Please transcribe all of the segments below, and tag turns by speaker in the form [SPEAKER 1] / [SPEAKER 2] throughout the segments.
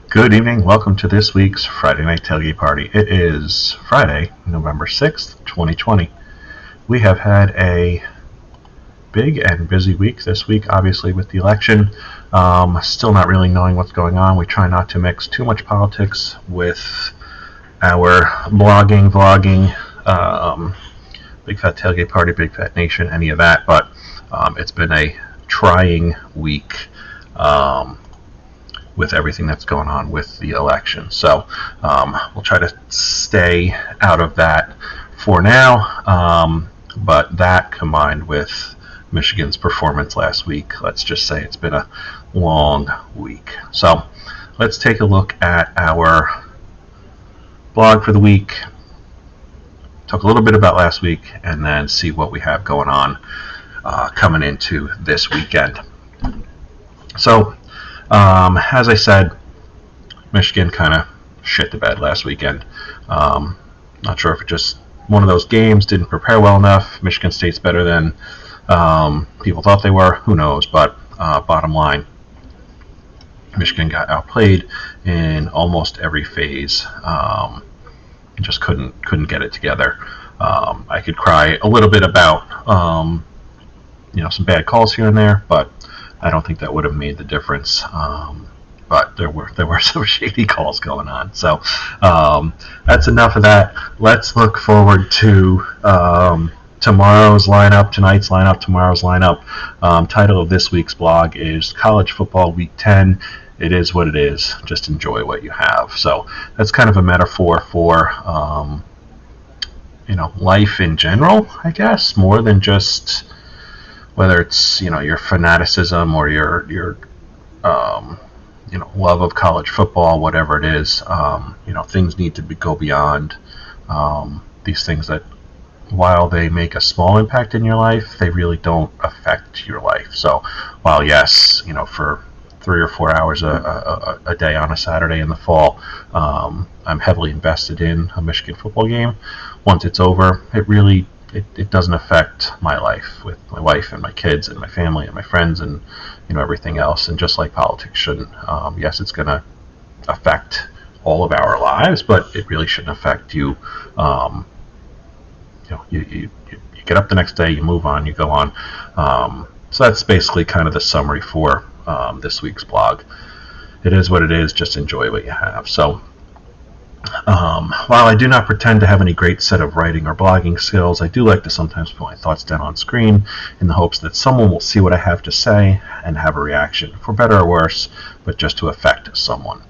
[SPEAKER 1] Good evening. Welcome to this week's Friday Night Tailgate Party. It is Friday, November 6th, 2020. We have had a big and busy week this week, obviously, with the election. Still not really knowing what's going on. We try not to mix too much politics with our blogging, vlogging, Big Fat Tailgate Party, Big Fat Nation, any of that. But it's been a trying week. With everything that's going on with the election. So we'll try to stay out of that for now, but that combined with Michigan's performance last week, let's just say it's been a long week. So let's take a look at our blog for the week, talk a little bit about last week, and then see what we have going on coming into this weekend. So as I said, Michigan kind of shit the bed last weekend. Not sure if it just one of those games, didn't prepare well enough. Michigan State's better than people thought they were. Who knows? But bottom line, Michigan got outplayed in almost every phase. Just couldn't get it together. I could cry a little bit about some bad calls here and there, but I don't think that would have made the difference, but there were some shady calls going on. So that's enough of that. Let's look forward to tomorrow's lineup, tonight's lineup, tomorrow's lineup. Title of this week's blog is College Football Week 10. It is what it is. Just enjoy what you have. So that's kind of a metaphor for life in general, I guess, more than just whether it's your fanaticism or your love of college football, whatever it is. Things need to go beyond these things that, while they make a small impact in your life, they really don't affect your life. So while yes, for 3 or 4 hours a day on a Saturday in the fall, I'm heavily invested in a Michigan football game. Once it's over, it doesn't affect my life with my wife and my kids and my family and my friends and everything else. And just like politics shouldn't, yes, it's going to affect all of our lives, but it really shouldn't affect you. You get up the next day, you move on, you go on. So that's basically kind of the summary for this week's blog. It is what it is. Just enjoy what you have. So while I do not pretend to have any great set of writing or blogging skills, I do like to sometimes put my thoughts down on screen in the hopes that someone will see what I have to say and have a reaction, for better or worse, but just to affect someone.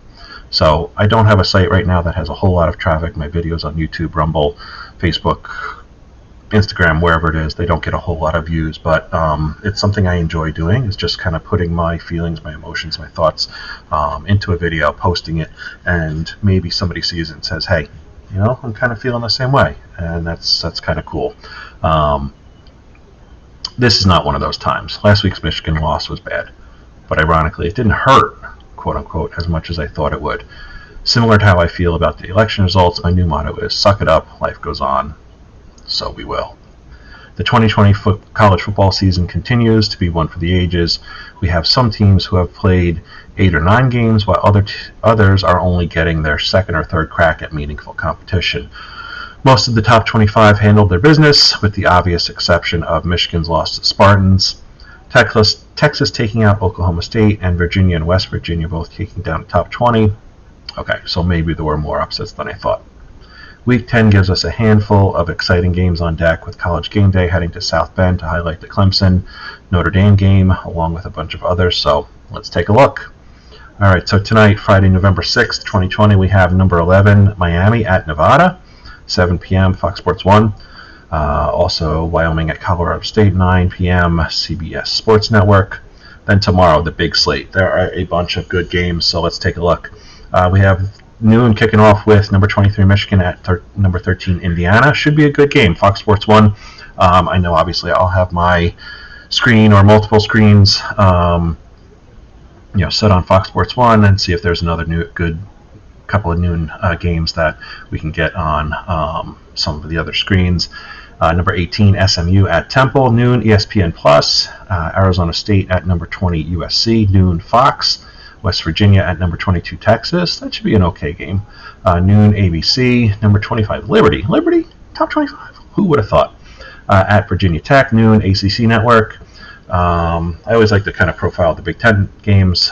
[SPEAKER 1] So I don't have a site right now that has a whole lot of traffic. My videos on YouTube, Rumble, Facebook, Instagram, wherever it is, they don't get a whole lot of views, but it's something I enjoy doing. It's just kind of putting my feelings, my emotions, my thoughts into a video, posting it, and maybe somebody sees it and says, hey, I'm kind of feeling the same way, and that's kind of cool. This is not one of those times. Last week's Michigan loss was bad, but ironically it didn't hurt, quote unquote, as much as I thought it would. Similar to how I feel about the election results, my new motto is suck it up, life goes on. So we will. The 2020 college football season continues to be one for the ages. We have some teams who have played 8 or 9 games, while others are only getting their second or third crack at meaningful competition. Most of the top 25 handled their business, with the obvious exception of Michigan's loss to Spartans, Texas taking out Oklahoma State, and Virginia and West Virginia both taking down the top 20. Okay, so maybe there were more upsets than I thought. Week 10 gives us a handful of exciting games on deck, with College Game Day heading to South Bend to highlight the Clemson Notre Dame game, along with a bunch of others, so let's take a look. All right, so tonight, Friday, November 6th, 2020, we have number 11, Miami at Nevada, 7 p.m., Fox Sports 1. Also, Wyoming at Colorado State, 9 p.m., CBS Sports Network. Then tomorrow, the big slate. There are a bunch of good games, so let's take a look. We have noon kicking off with number 23 Michigan at number 13 Indiana. Should be a good game. Fox Sports 1. I know obviously I'll have my screen or multiple screens set on Fox Sports 1 and see if there's another good couple of noon games that we can get on some of the other screens. Number 18 SMU at Temple, noon ESPN Plus. Arizona State at number 20 USC, noon Fox. West Virginia at number 22 Texas. That should be an okay game. Noon ABC, number 25 Liberty. Liberty, top 25. Who would have thought? At Virginia Tech, noon ACC Network. I always like to kind of profile the Big Ten games,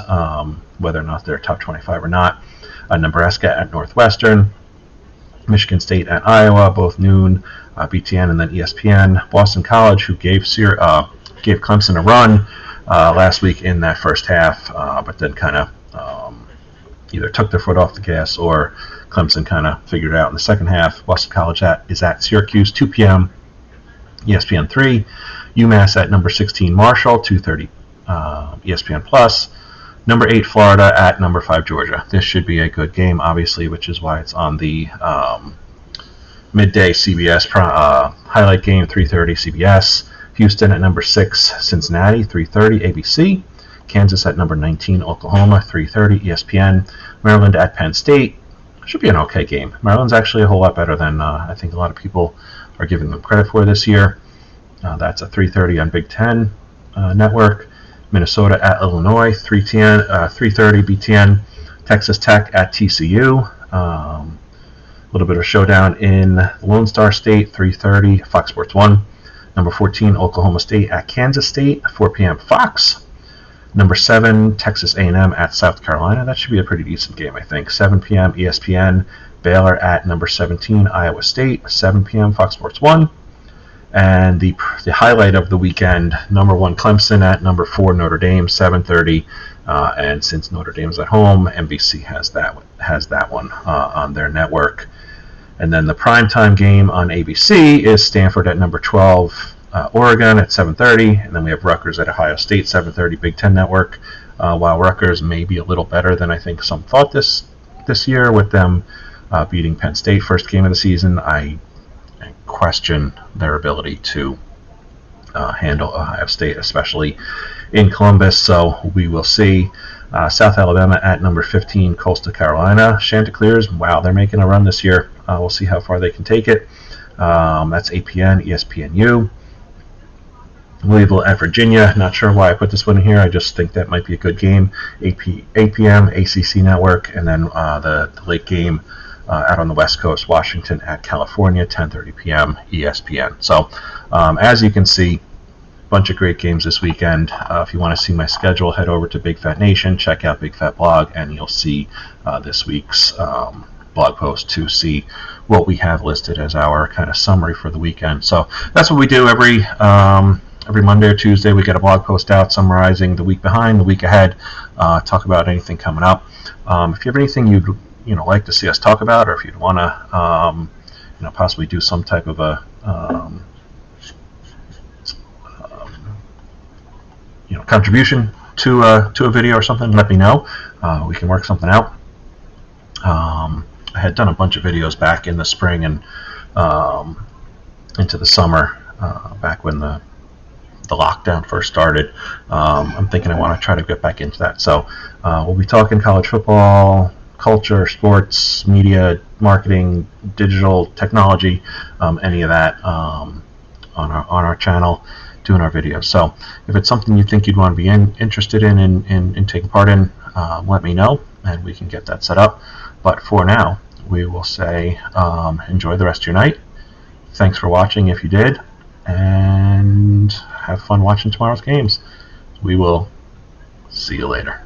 [SPEAKER 1] whether or not they're top 25 or not. Nebraska at Northwestern. Michigan State at Iowa, both noon, BTN and then ESPN. Boston College, who gave Clemson a run last week in that first half, but then kind of either took their foot off the gas or Clemson kind of figured it out in the second half. Boston College is at Syracuse, 2 p.m. ESPN 3. UMass at number 16 Marshall, 2:30 ESPN Plus. Number 8 Florida at number 5 Georgia. This should be a good game, obviously, which is why it's on the midday CBS highlight game, 3:30 CBS. Houston at number 6 Cincinnati, 3:30 ABC. Kansas at number 19 Oklahoma, 3:30 ESPN. Maryland at Penn State. Should be an okay game. Maryland's actually a whole lot better than I think a lot of people are giving them credit for this year. That's a 3:30 on Big Ten Network. Minnesota at Illinois, 3:30 BTN. Texas Tech at TCU. A little bit of a showdown in the Lone Star State, 3:30 Fox Sports 1. Number 14 Oklahoma State at Kansas State, 4 p.m. Fox. Number 7 Texas A&M at South Carolina. That should be a pretty decent game, I think. 7 p.m. ESPN. Baylor at number 17 Iowa State, 7 p.m. Fox Sports 1. And the highlight of the weekend, number 1 Clemson at number 4 Notre Dame, 7:30. And since Notre Dame's at home, NBC has that one on their network. And then the primetime game on ABC is Stanford at number 12 Oregon at 7:30. And then we have Rutgers at Ohio State, 7:30 Big Ten Network. While Rutgers may be a little better than I think some thought this year with them beating Penn State first game of the season, I question their ability to handle Ohio State, especially in Columbus. So we will see. South Alabama at number 15 Coastal Carolina. Chanticleers, wow, they're making a run this year. We'll see how far they can take it. That's APN, ESPNU. Louisville at Virginia. Not sure why I put this one in here. I just think that might be a good game. 8 p.m. ACC Network, and then the late game out on the West Coast, Washington at California, 10:30 p.m. ESPN. So, as you can see, a bunch of great games this weekend. If you want to see my schedule, head over to Big Fat Nation, check out Big Fat Blog, and you'll see this week's blog post to see what we have listed as our kind of summary for the weekend. So that's what we do every Monday or Tuesday. We get a blog post out summarizing the week behind, the week ahead, talk about anything coming up. If you have anything you'd like to see us talk about, or if you'd want to possibly do some type of a contribution to a video or something, let me know. We can work something out. I had done a bunch of videos back in the spring and into the summer, back when the lockdown first started. I'm thinking I want to try to get back into that. So we'll be talking college football, culture, sports, media, marketing, digital technology, any of that on our channel, doing our videos. So if it's something you think you'd want to be interested in taking part in, let me know and we can get that set up. But for now, we will say enjoy the rest of your night. Thanks for watching if you did, and have fun watching tomorrow's games. We will see you later.